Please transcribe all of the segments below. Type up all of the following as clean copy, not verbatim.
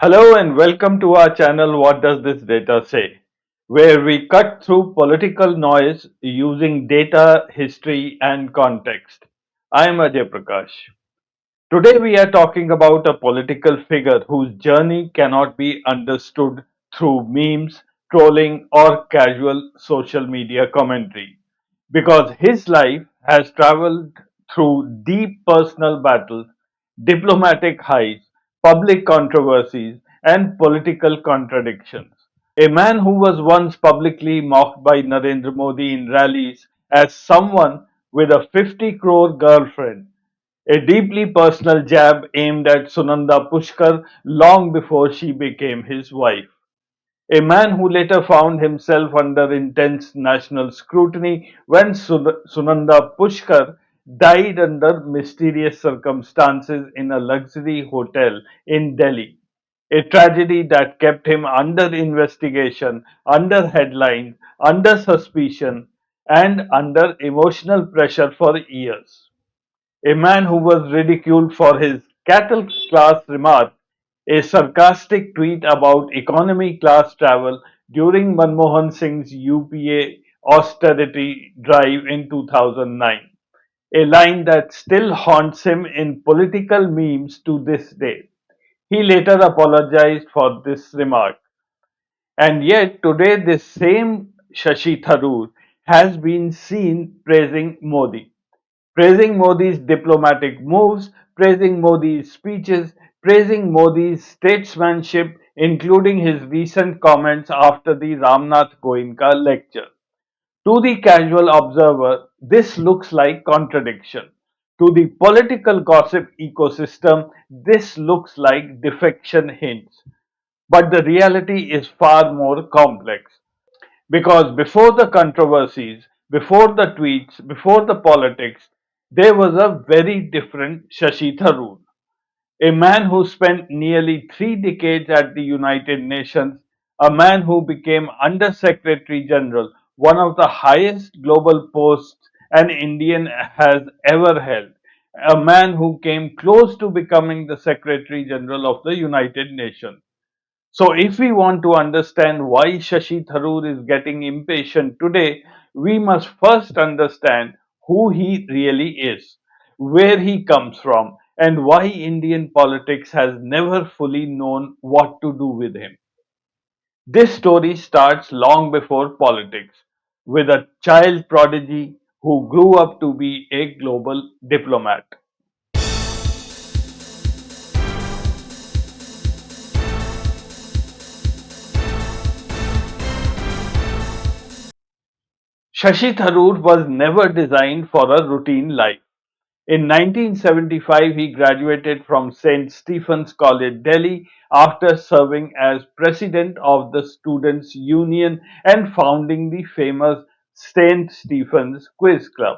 Hello and welcome to our channel What Does This Data Say? Where we cut through political noise using data, history, and context. I am Ajay Prakash. Today we are talking about a political figure whose journey cannot be understood through memes, trolling, or casual social media commentary. Because his life has traveled through deep personal battles, diplomatic highs, public controversies, and political contradictions. A man who was once publicly mocked by Narendra Modi in rallies as someone with a 50 crore girlfriend, a deeply personal jab aimed at Sunanda Pushkar long before she became his wife. A man who later found himself under intense national scrutiny when Sunanda Pushkar died under mysterious circumstances in a luxury hotel in Delhi. A tragedy that kept him under investigation, under headlines, under suspicion, and under emotional pressure for years. A man who was ridiculed for his cattle class remark, a sarcastic tweet about economy class travel during Manmohan Singh's UPA austerity drive in 2009, a line that still haunts him in political memes to this day. He later apologized for this remark. And yet, today, this same Shashi Tharoor has been seen praising Modi's diplomatic moves, praising Modi's speeches, praising Modi's statesmanship, including his recent comments after the Ramnath Goenka lecture. To the casual observer, this looks like contradiction. To the political gossip ecosystem, this looks like defection hints. But the reality is far more complex. Because before the controversies, before the tweets, before the politics, there was a very different Shashi Tharoor, a man who spent nearly 3 decades at the United Nations, a man who became Under Secretary General, one of the highest global posts an Indian has ever held, a man who came close to becoming the Secretary General of the United Nations. So, if we want to understand why Shashi Tharoor is getting impatient today, we must first understand who he really is, where he comes from, and why Indian politics has never fully known what to do with him. This story starts long before politics, with a child prodigy who grew up to be a global diplomat. Shashi Tharoor was never designed for a routine life. In 1975, he graduated from St. Stephen's College, Delhi, after serving as president of the Students' Union and founding the famous St. Stephen's Quiz Club.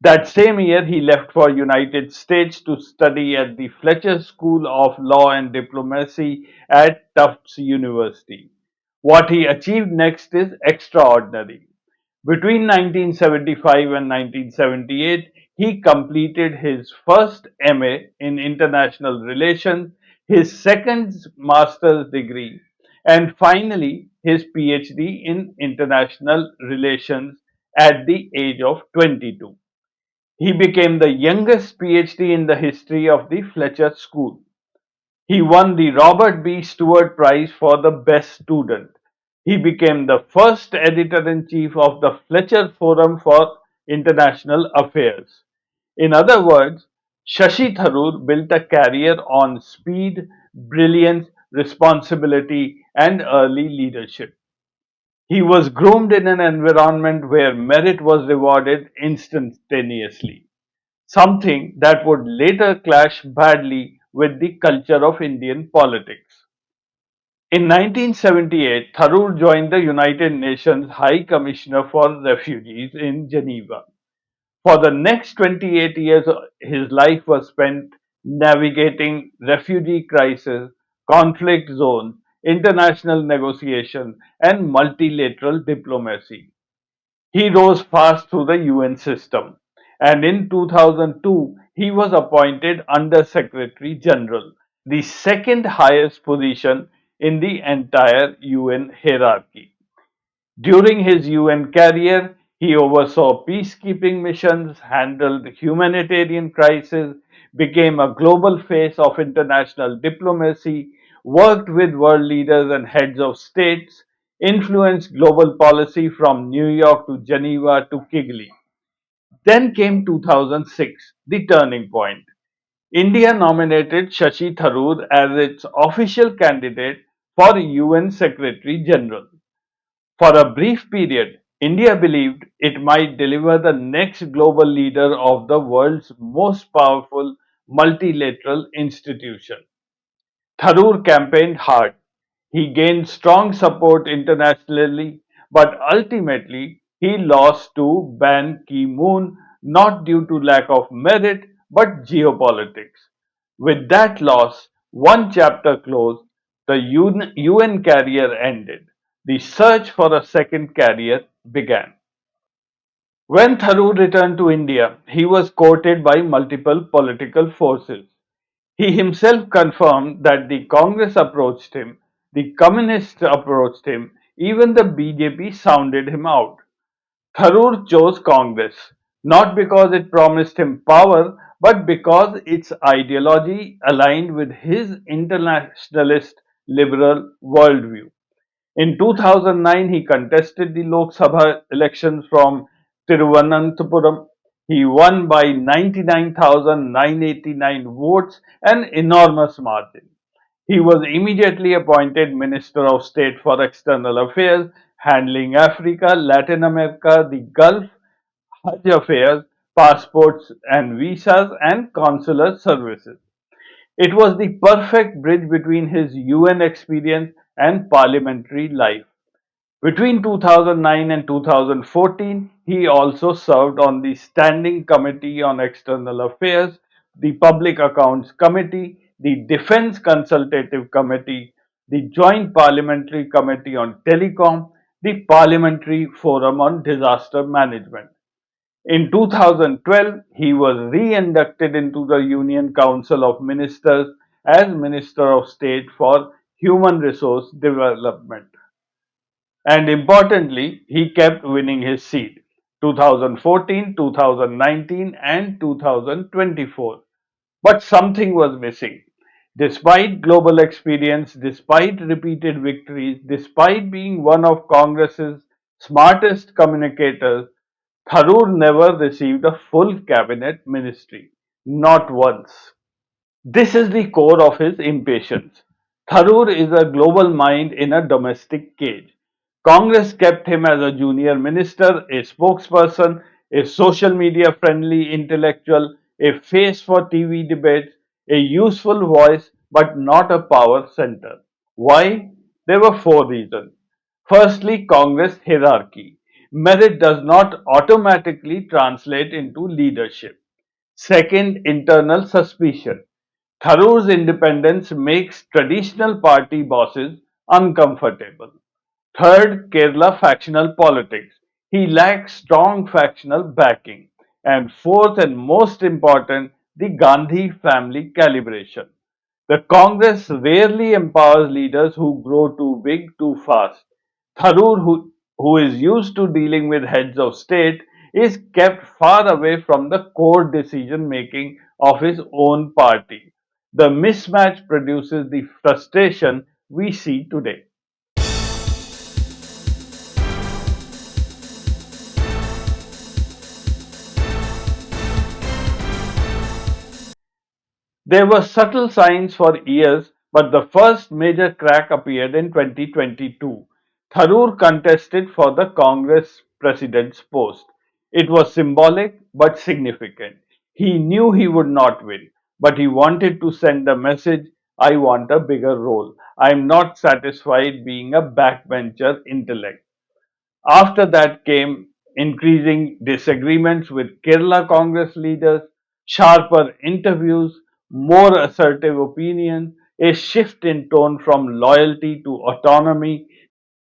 That same year, he left for United States to study at the Fletcher School of Law and Diplomacy at Tufts University. What he achieved next is extraordinary. Between 1975 and 1978, he completed his first MA in International Relations, his second master's degree, and finally his PhD in International Relations at the age of 22. He became the youngest PhD in the history of the Fletcher School. He won the Robert B. Stewart Prize for the Best Student. He became the first editor in chief of the Fletcher Forum for International Affairs. In other words, Shashi Tharoor built a career on speed, brilliance, responsibility, and early leadership. He was groomed in an environment where merit was rewarded instantaneously, something that would later clash badly with the culture of Indian politics. In 1978, Tharoor joined the United Nations High Commissioner for Refugees in Geneva. For the next 28 years, his life was spent navigating refugee crises, conflict zones, international negotiation, and multilateral diplomacy. He rose fast through the UN system, and in 2002 he was appointed Under Secretary General, the second highest position in the entire UN hierarchy. During his UN career, he oversaw peacekeeping missions, handled humanitarian crises, became a global face of international diplomacy, worked with world leaders and heads of states, influenced global policy from New York to Geneva to Kigali. Then came 2006, the turning point. India nominated Shashi Tharoor as its official candidate for UN Secretary General. For a brief period, India believed it might deliver the next global leader of the world's most powerful multilateral institution. Tharoor campaigned hard. He gained strong support internationally, but ultimately he lost to Ban Ki moon, not due to lack of merit but geopolitics. With that loss, one chapter closed, the UN career ended. The search for a second career began. When Tharoor returned to India, he was courted by multiple political forces. He himself confirmed that the Congress approached him, the Communists approached him, even the BJP sounded him out. Tharoor chose Congress, not because it promised him power, but because its ideology aligned with his internationalist liberal worldview. In 2009, he contested the Lok Sabha elections from Tiruvananthapuram. He won by 99,989 votes, an enormous margin. He was immediately appointed Minister of State for External Affairs, handling Africa, Latin America, the Gulf, Hajj affairs, passports and visas, and consular services. It was the perfect bridge between his UN experience and parliamentary life. Between 2009 and 2014, he also served on the Standing Committee on External Affairs, the Public Accounts Committee, the Defense Consultative Committee, the Joint Parliamentary Committee on Telecom, the Parliamentary Forum on Disaster Management. In 2012, he was re-inducted into the Union Council of Ministers as Minister of State for Human Resource Development. And importantly, he kept winning his seat 2014, 2019, and 2024. But something was missing. Despite global experience, despite repeated victories, despite being one of Congress's smartest communicators, Tharoor never received a full cabinet ministry. Not once. This is the core of his impatience. Tharoor is a global mind in a domestic cage. Congress kept him as a junior minister, a spokesperson, a social media friendly intellectual, a face for TV debates, a useful voice, but not a power center. Why? There were four reasons. Firstly, Congress hierarchy. Merit does not automatically translate into leadership. Second, internal suspicion. Tharoor's independence makes traditional party bosses uncomfortable. Third, Kerala factional politics. He lacks strong factional backing. And fourth and most important, the Gandhi family calibration. The Congress rarely empowers leaders who grow too big too fast. Tharoor, who is used to dealing with heads of state, is kept far away from the core decision making of his own party. The mismatch produces the frustration we see today. There were subtle signs for years, but the first major crack appeared in 2022. Tharoor contested for the Congress president's post. It was symbolic but significant. He knew he would not win, but he wanted to send a message: I want a bigger role. I am not satisfied being a backbencher intellect. After that came increasing disagreements with Kerala Congress leaders, sharper interviews, more assertive opinions, a shift in tone from loyalty to autonomy.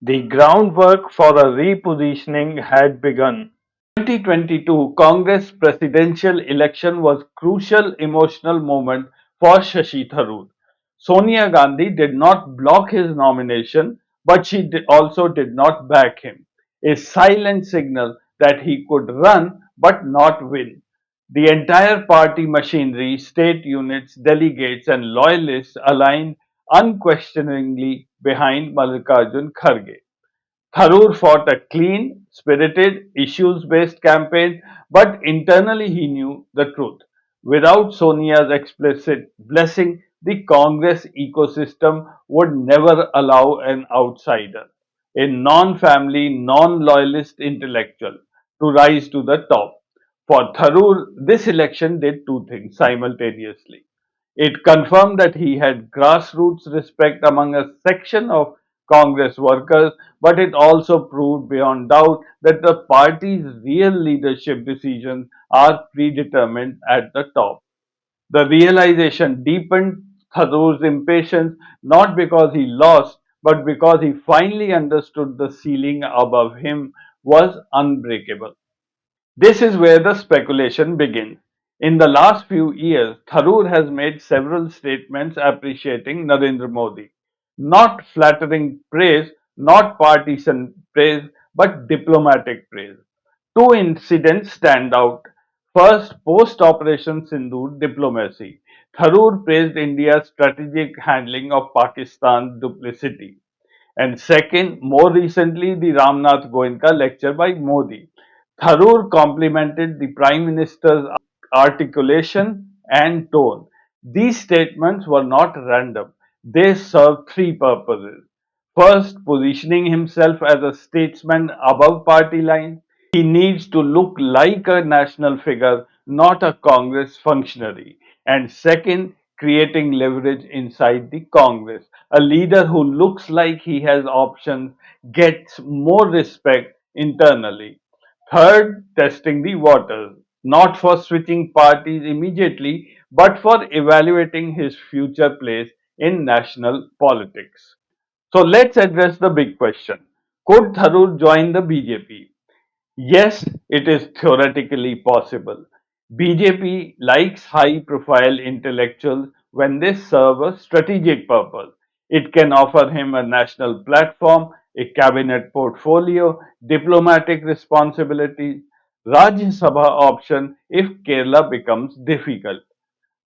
The groundwork for a repositioning had begun. 2022 Congress presidential election was crucial emotional moment for Shashi Tharoor. Sonia Gandhi did not block his nomination, but also did not back him, a silent signal that he could run but not win. The entire party machinery, state units, delegates, and loyalists aligned unquestioningly behind Mallikarjun Kharge. Tharoor fought a clean, spirited, issues based campaign, but internally he knew the truth. Without Sonia's explicit blessing, the Congress ecosystem would never allow an outsider, a non family, non loyalist intellectual, to rise to the top. For Tharoor, this election did two things simultaneously. It confirmed that he had grassroots respect among a section of Congress workers, but it also proved beyond doubt that the party's real leadership decisions are predetermined at the top. The realization deepened Tharoor's impatience not because he lost, but because he finally understood the ceiling above him was unbreakable. This is where the speculation begins. In the last few years, Tharoor has made several statements appreciating Narendra Modi. Not flattering praise, not partisan praise, but diplomatic praise. Two incidents stand out. First, post Operation Sindoor diplomacy. Tharoor praised India's strategic handling of Pakistan's duplicity. And second, more recently, the Ramnath Goenka lecture by Modi. Tharoor complimented the Prime Minister's articulation and tone. These statements were not random, they served three purposes. First, positioning himself as a statesman above party lines. He needs to look like a national figure, not a Congress functionary. And second, creating leverage inside the Congress. A leader who looks like he has options gets more respect internally. Third, testing the waters, not for switching parties immediately, but for evaluating his future place in national politics. So let's address the big question. Could Tharoor join the BJP? Yes, it is theoretically possible. BJP likes high profile intellectuals when they serve a strategic purpose. It can offer him a national platform, a cabinet portfolio, diplomatic responsibilities, Rajya Sabha option if Kerala becomes difficult.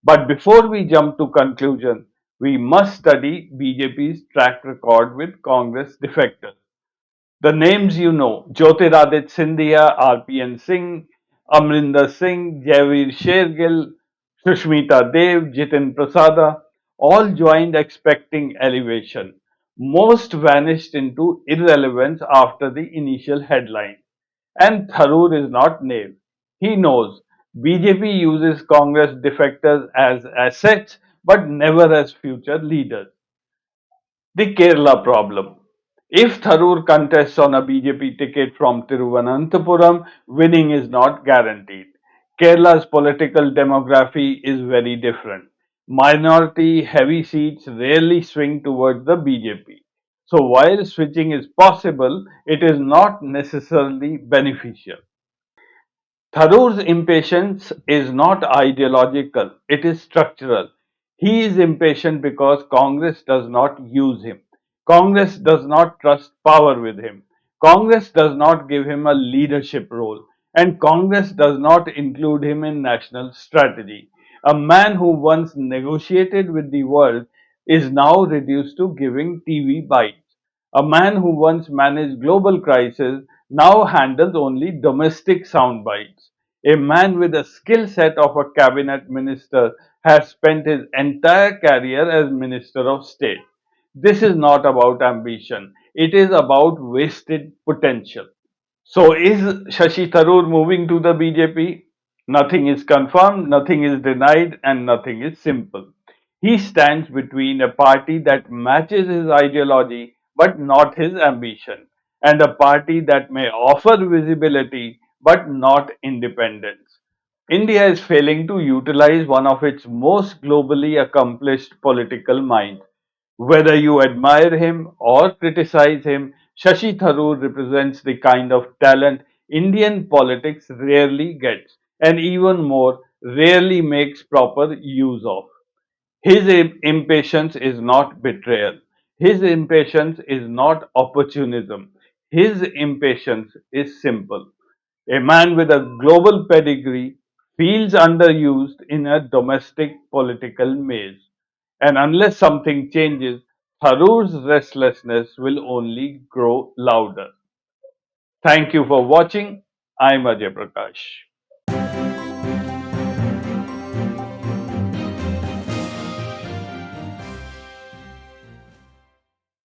But before we jump to conclusion, we must study BJP's track record with Congress defectors. The names you know Jyotiradit Scindia, RPN Singh, Amrinder Singh, Javeer Shergill, Sushmita Dev, Jitin Prasada all joined expecting elevation. Most vanished into irrelevance after the initial headline. And Tharoor is not naive. He knows BJP uses Congress defectors as assets but never as future leaders. The Kerala problem. If Tharoor contests on a BJP ticket from Tiruvananthapuram, winning is not guaranteed. Kerala's political demography is very different. Minority heavy seats rarely swing towards the BJP. So while switching is possible, it is not necessarily beneficial. Tharoor's impatience is not ideological, it is structural. He is impatient because Congress does not use him. Congress does not trust power with him. Congress does not give him a leadership role. And Congress does not include him in national strategy. A man who once negotiated with the world is now reduced to giving TV bites. A man who once managed global crises now handles only domestic sound bites. A man with the skill set of a cabinet minister has spent his entire career as Minister of State. This is not about ambition, it is about wasted potential. So, is Shashi Tharoor moving to the BJP? Nothing is confirmed, nothing is denied, and nothing is simple. He stands between a party that matches his ideology but not his ambition, and a party that may offer visibility but not independence. India is failing to utilize one of its most globally accomplished political minds. Whether you admire him or criticize him, Shashi Tharoor represents the kind of talent Indian politics rarely gets, and even more, rarely makes proper use of. His impatience is not betrayal. His impatience is not opportunism. His impatience is simple. A man with a global pedigree feels underused in a domestic political maze. And unless something changes, Tharoor's restlessness will only grow louder. Thank you for watching. I'm Ajay Prakash.